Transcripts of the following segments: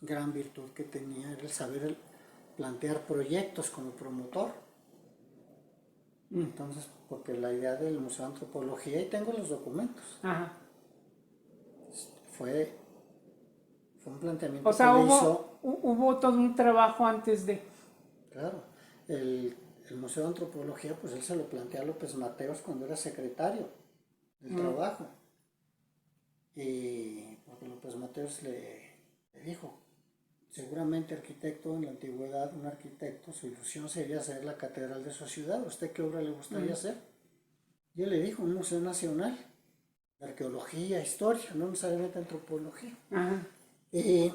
gran virtud que tenía era el saber plantear proyectos como promotor. Entonces, porque la idea del Museo de Antropología, y tengo los documentos, Ajá. fue un planteamiento O que sea, le hizo, hubo todo un trabajo antes de... claro, el Museo de Antropología, pues él se lo plantea a López Mateos cuando era secretario del trabajo. Y porque López Mateos le dijo, seguramente arquitecto en la antigüedad, un arquitecto, su ilusión sería hacer la catedral de su ciudad. ¿A usted qué obra le gustaría hacer? Y él le dijo, un museo nacional de arqueología, historia, no necesariamente antropología. Ajá. Y,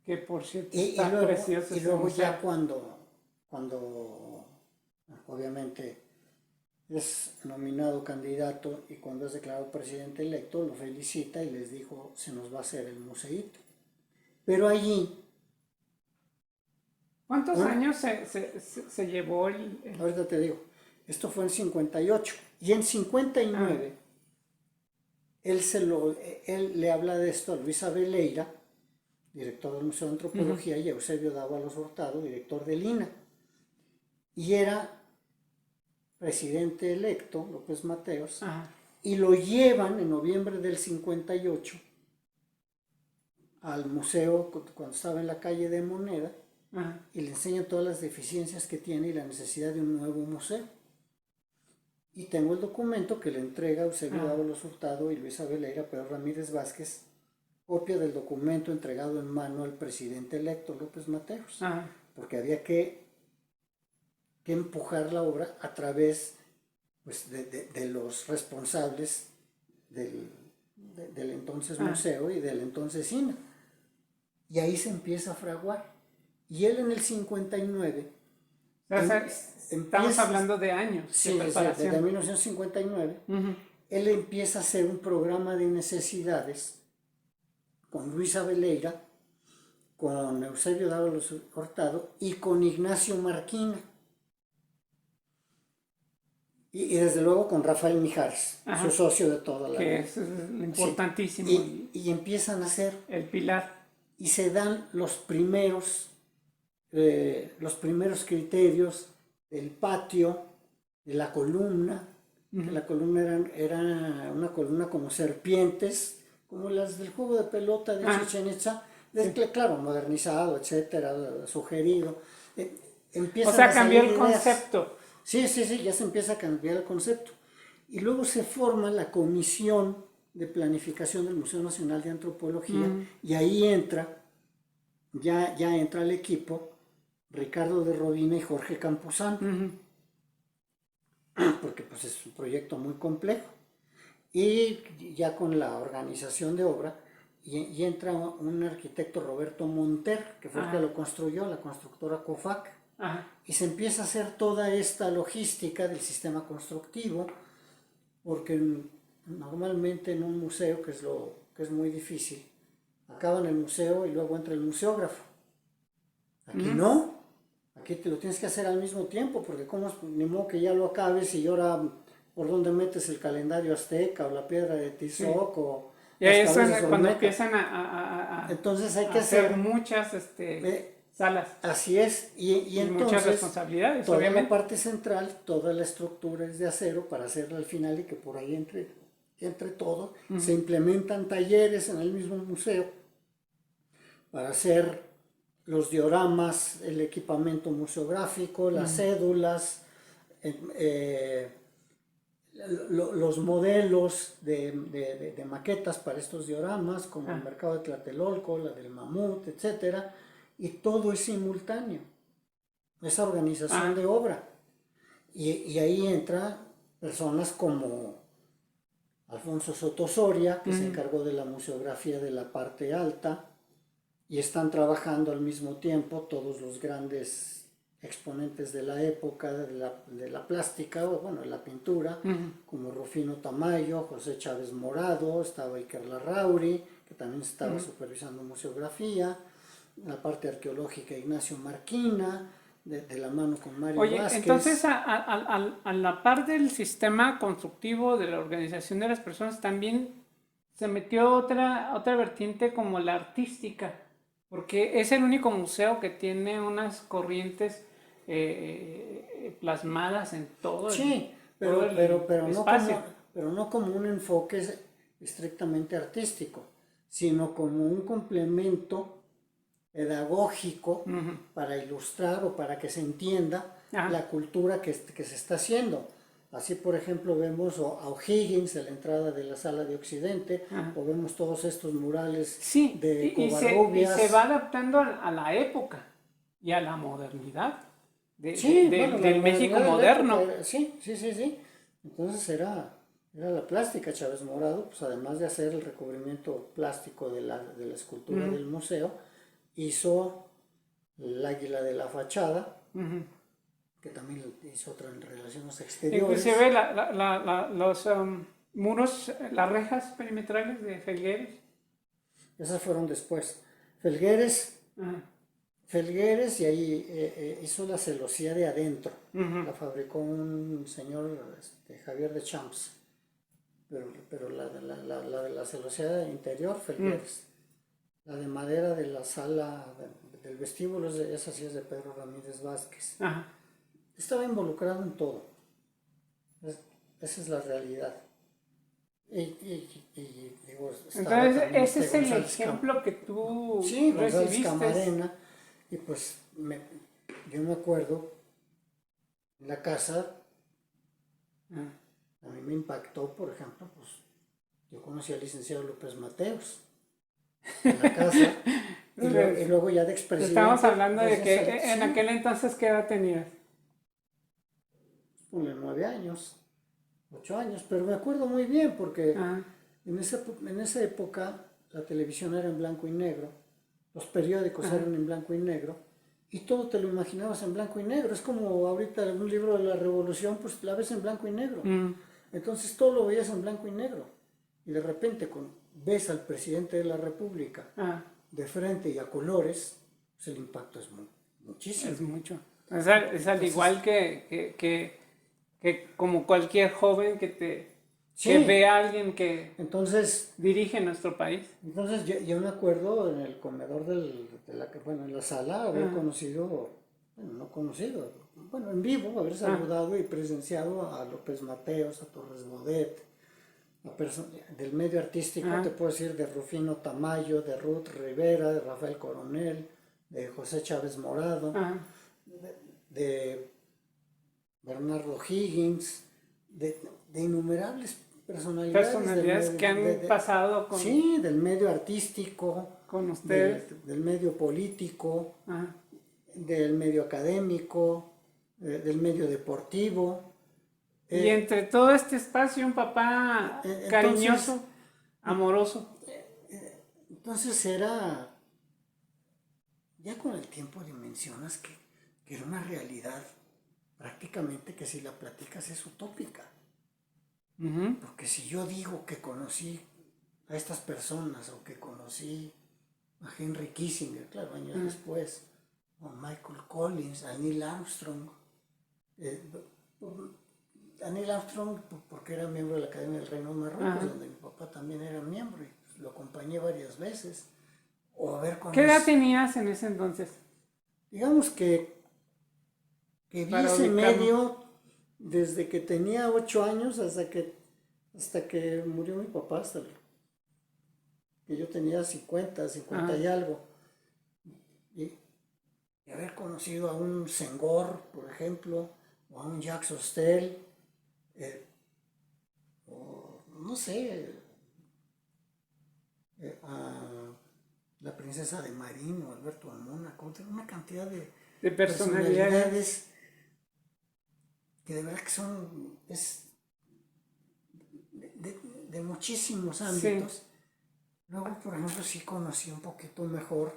Que por cierto y está luego, precioso y ese luego museo. ya cuando obviamente es nominado candidato y cuando es declarado presidente electo, lo felicita y les dijo, se nos va a hacer el museíto. Pero allí... ¿Cuántos años se llevó Ahorita te digo, esto fue en 58 y en 59 él le habla de esto a Luis Abeleira, director del Museo de Antropología, y a Eusebio Dávalos Hurtado, director del INA. Y era presidente electo, López Mateos, y lo llevan en noviembre del 58 al museo cuando estaba en la calle de Moneda, y le enseñan todas las deficiencias que tiene y la necesidad de un nuevo museo. Y tengo el documento que le entrega Eusebio Dávalos Hurtado y Luis Abeleira a Pedro Ramírez Vázquez, copia del documento entregado en mano al presidente electo López Mateos, porque había que empujar la obra a través pues, de los responsables del entonces museo y del entonces INA. Y ahí se empieza a fraguar. Y él en el 59... estamos hablando de años de preparación. Desde 1959, él empieza a hacer un programa de necesidades con Luis Abeleira, con Eusebio Dávalos Hurtado y con Ignacio Marquina. Y desde luego con Rafael Mijares, su socio de toda la vida. Que es importantísimo. Sí. Y empiezan a hacer... el pilar. Y se dan los primeros criterios del patio, de la columna. Que la columna era una columna como serpientes, como las del juego de pelota de Chichén Itzá, claro, modernizado, etcétera, sugerido. O sea, cambió el concepto. Sí, ya se empieza a cambiar el concepto. Y luego se forma la Comisión de Planificación del Museo Nacional de Antropología, y ahí ya entra el equipo Ricardo de Rodina y Jorge Campuzano, porque pues es un proyecto muy complejo. Y ya con la organización de obra, y entra un arquitecto, Roberto Monter, que fue el que lo construyó, la constructora COFAC, y se empieza a hacer toda esta logística del sistema constructivo, porque normalmente en un museo, que es muy difícil, acaban el museo y luego entra el museógrafo. Aquí no, aquí te lo tienes que hacer al mismo tiempo, porque ni modo que ya lo acabes y ahora por dónde metes el calendario azteca o la piedra de Tizoc o y ahí es cuando empiezan entonces hay que hacer muchas salas. Así es, y entonces muchas responsabilidades, toda obviamente. la parte central, toda la estructura es de acero para hacerla al final y que por ahí entre todo. Se implementan talleres en el mismo museo para hacer los dioramas, el equipamiento museográfico, las cédulas, los modelos de maquetas para estos dioramas, como el mercado de Tlatelolco, la del Mamut, etcétera, y todo es simultáneo, esa organización de obra. Y ahí entran personas como Alfonso Soto Soria, que se encargó de la museografía de la parte alta, y están trabajando al mismo tiempo todos los grandes exponentes de la época de la plástica, o bueno, de la pintura, como Rufino Tamayo, José Chávez Morado, estaba Iker Larrauri, que también estaba supervisando museografía, la parte arqueológica Ignacio Marquina, de la mano con Mario Vázquez. Entonces a la par del sistema constructivo de la organización de las personas también se metió otra vertiente como la artística. Porque es el único museo que tiene unas corrientes plasmadas en todo Sí, todo el espacio. pero no como un enfoque estrictamente artístico, sino como un complemento pedagógico para ilustrar o para que se entienda Ajá. la cultura que se está haciendo. Así, por ejemplo, vemos a O'Higgins en la entrada de la sala de Occidente, o vemos todos estos murales Sí, de y se Covarrubias. va adaptando a la época y a la modernidad Sí, bueno, la del México modernidad de la época moderno. sí, sí, sí, sí. Entonces era la plástica. Chávez Morado, pues además de hacer el recubrimiento plástico de la escultura del museo, hizo el águila de la fachada, que también hizo otra en relaciones exteriores. Inclusive los muros, las rejas perimetrales de Felgueres. Esas fueron después. Felgueres, Ajá. Felgueres y ahí hizo la celosía de adentro. La fabricó un señor Javier de Champs. Pero la de la celosía interior, Felgueres. La de madera de la sala del vestíbulo, esa sí es de Pedro Ramírez Vázquez. Ajá. Estaba involucrado en todo. Esa es la realidad. Y digo, estaba Entonces, también ese es el González ejemplo que tú Sí, González recibiste. Camarena. Y pues yo me acuerdo en la casa, a mí me impactó, por ejemplo, pues yo conocí al licenciado López Mateos en la casa. Y luego ya de expresidente. Estamos hablando de pues, que en sí, aquel entonces, ¿qué edad tenías? ponle 9 años, 8 años, pero me acuerdo muy bien porque Ajá. en esa época la televisión era en blanco y negro, los periódicos eran en blanco y negro, y todo te lo imaginabas en blanco y negro. Es como ahorita un libro de la Revolución, pues la ves en blanco y negro. Entonces todo lo veías en blanco y negro. Y de repente ves al presidente de la República de frente y a colores, pues el impacto es muchísimo. Es mucho. Es al igual que como cualquier joven que Sí, ve a alguien que entonces dirige nuestro país. yo me acuerdo en el comedor bueno, en la sala haber conocido, bueno, no conocido, bueno, en vivo, haber saludado y presenciado a López Mateos, a Torres Bodet, del medio artístico, te puedo decir de Rufino Tamayo, de Ruth Rivera, de Rafael Coronel, de José Chávez Morado, de Bernardo Higgins, de innumerables personalidades Que han pasado sí, del medio artístico, con ustedes. del medio político, Ajá. del medio académico, del medio deportivo. Y entre todo este espacio, un papá cariñoso, amoroso. Entonces ya con el tiempo dimensionas que era una realidad prácticamente que si la platicas es utópica. Porque si yo digo que conocí a estas personas o que conocí a Henry Kissinger, claro, años después, o a Michael Collins, a Neil Armstrong, a Neil Armstrong porque era miembro de la Academia del Reino de Marruecos, donde mi papá también era miembro y lo acompañé varias veces. O a ver con ¿Qué edad tenías en ese entonces? Digamos que vi ese medio desde que tenía 8 años hasta que murió mi papá, hasta que yo tenía 50 y algo. Y haber conocido a un Senghor, por ejemplo, o a un Jacques Hostel, o no sé, a la princesa de Marín o Alberto Amona, una cantidad de personalidades que de verdad que son de muchísimos ámbitos. Sí. Luego, por ejemplo, sí conocí un poquito mejor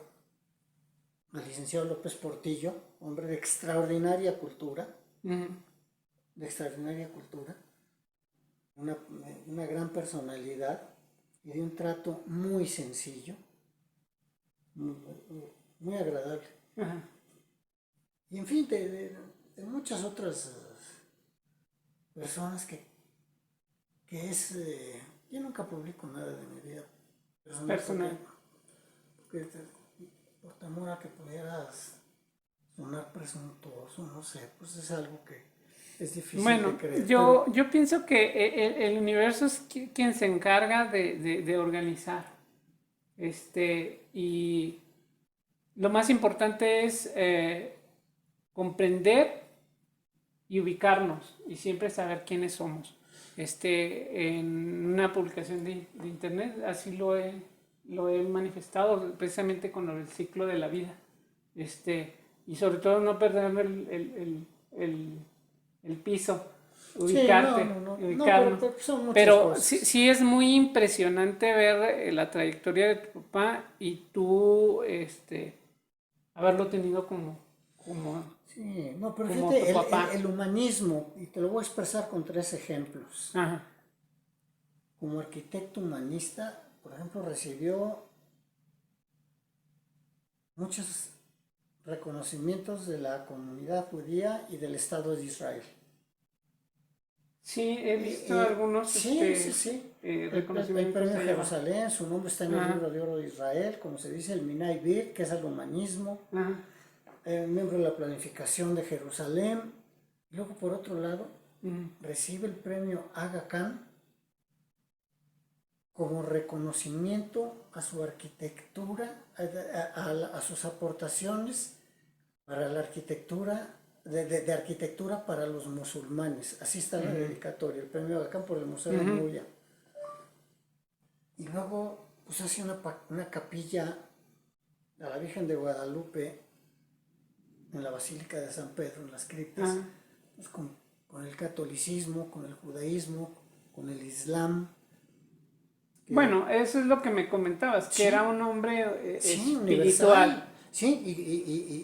al licenciado López Portillo, hombre de extraordinaria cultura, una gran personalidad y de un trato muy sencillo, muy agradable. Y en fin, de muchas otras personas que yo nunca publico nada de mi vida personal. Por temor a que pudieras sonar presuntuoso, no sé, pues es algo que es difícil Bueno, de creer. yo pienso que el universo es quien se encarga de organizar. Y lo más importante es comprender y ubicarnos y siempre saber quiénes somos. En una publicación de internet así lo he manifestado precisamente con el ciclo de la vida. Y sobre todo no perder el piso, ubicarte, Sí, no, ubicarnos. pero son muchas Pero sí, cosas. sí es muy impresionante ver la trayectoria de tu papá y tú haberlo tenido Sí, no, pero como tu fíjate, papá. el humanismo, y te lo voy a expresar con 3 ejemplos. Ajá. Como arquitecto humanista, por ejemplo, recibió muchos reconocimientos de la comunidad judía y del Estado de Israel. Sí, he visto algunos Sí. El reconocimientos premio de ella. Jerusalén, su nombre está en el Ajá. libro de oro de Israel, como se dice, el Minay Bir, que es el humanismo, Ajá. miembro de la planificación de Jerusalén. Luego, por otro lado, recibe el premio Aga Khan como reconocimiento a su arquitectura, a sus aportaciones para la arquitectura, de arquitectura para los musulmanes. Así está la dedicatoria, el premio Aga Khan por el Museo de Nuya. Y luego pues hace una capilla a la Virgen de Guadalupe en la Basílica de San Pedro, en las criptas, pues, con el catolicismo, con el judaísmo, con el islam. Bueno, eso es lo que me comentabas, que Sí, era un hombre sí, espiritual. universal. Sí,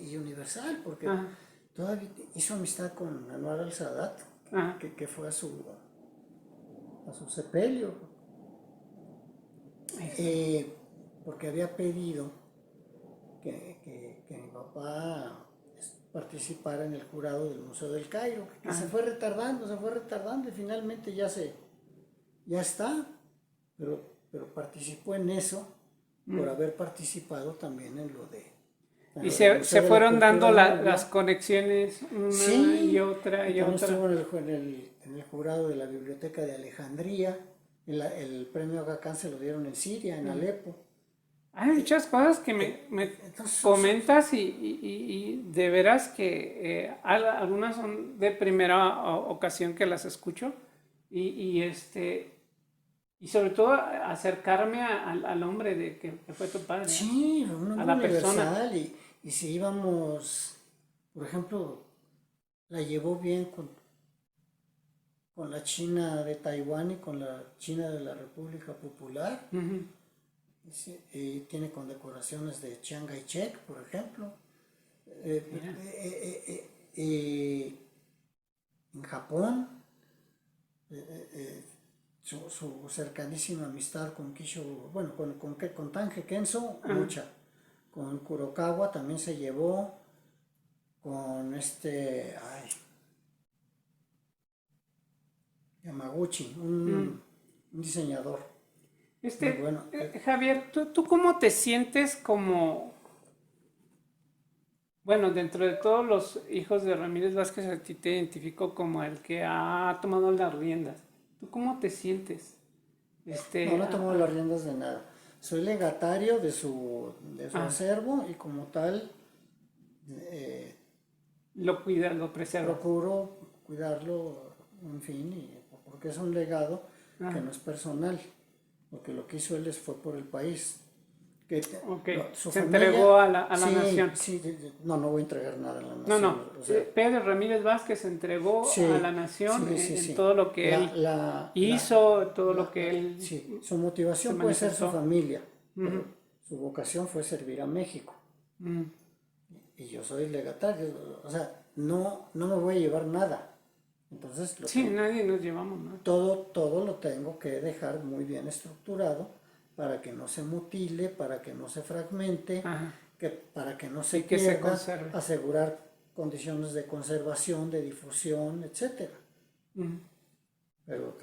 y universal, porque Ajá. todavía hizo amistad con Anwar al-Sadat, Ajá. que fue a su sepelio, porque había pedido que mi papá participara en el jurado del Museo del Cairo, que se fue retardando y finalmente ya está, pero participó en eso por haber participado también en lo de Y del se Museo de la fueron dando Cultura las Nubia. conexiones una y Sí, otra y y también otra. estuvo en el jurado de la Biblioteca de Alejandría. El premio Aga Khan se lo dieron en Siria, en Alepo. Hay muchas cosas que me Entonces, comentas y de veras que algunas son de primera ocasión que las escucho y sobre todo acercarme al hombre que fue tu padre, sí, un a hombre la persona. universal y si íbamos, por ejemplo, la llevó bien con la China de Taiwán y con la China de la República Popular. Y tiene condecoraciones de Chiang Kai-shek, por ejemplo. En Japón, su cercanísima amistad con Kisho, bueno, con Tange Kenzo, mucha. Con Kurokawa también se llevó, con Yamaguchi, un diseñador muy bueno. Javier, ¿tú cómo te sientes bueno, dentro de todos los hijos de Ramírez Vázquez, a ti te identifico como el que ha tomado las riendas? ¿Tú cómo te sientes? No tomo las riendas de nada. Soy legatario de su acervo y como tal lo cuidas, lo preservas. procuro cuidarlo, en fin, porque es un legado que no es personal, porque lo que hizo él fue por el país. Su Se familia, entregó a la sí, nación. Sí, no voy a entregar nada a la nación. No. O sea, Pedro Ramírez Vázquez se entregó sí, a la nación en todo lo que él hizo, todo lo que él sí, su motivación se puede ser su manifestó. familia, pero su vocación fue servir a México. Y yo soy legatario, o sea, no me voy a llevar nada. Entonces, nadie nos llevamos nada. todo lo tengo que dejar muy bien estructurado para que no se mutile, para que no se fragmente, para que no se pierda, se conserve. asegurar condiciones de conservación, de difusión, etc. Pero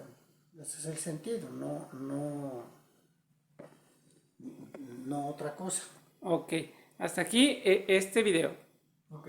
ese es el sentido, no otra cosa. Ok. hasta aquí este video. Ok.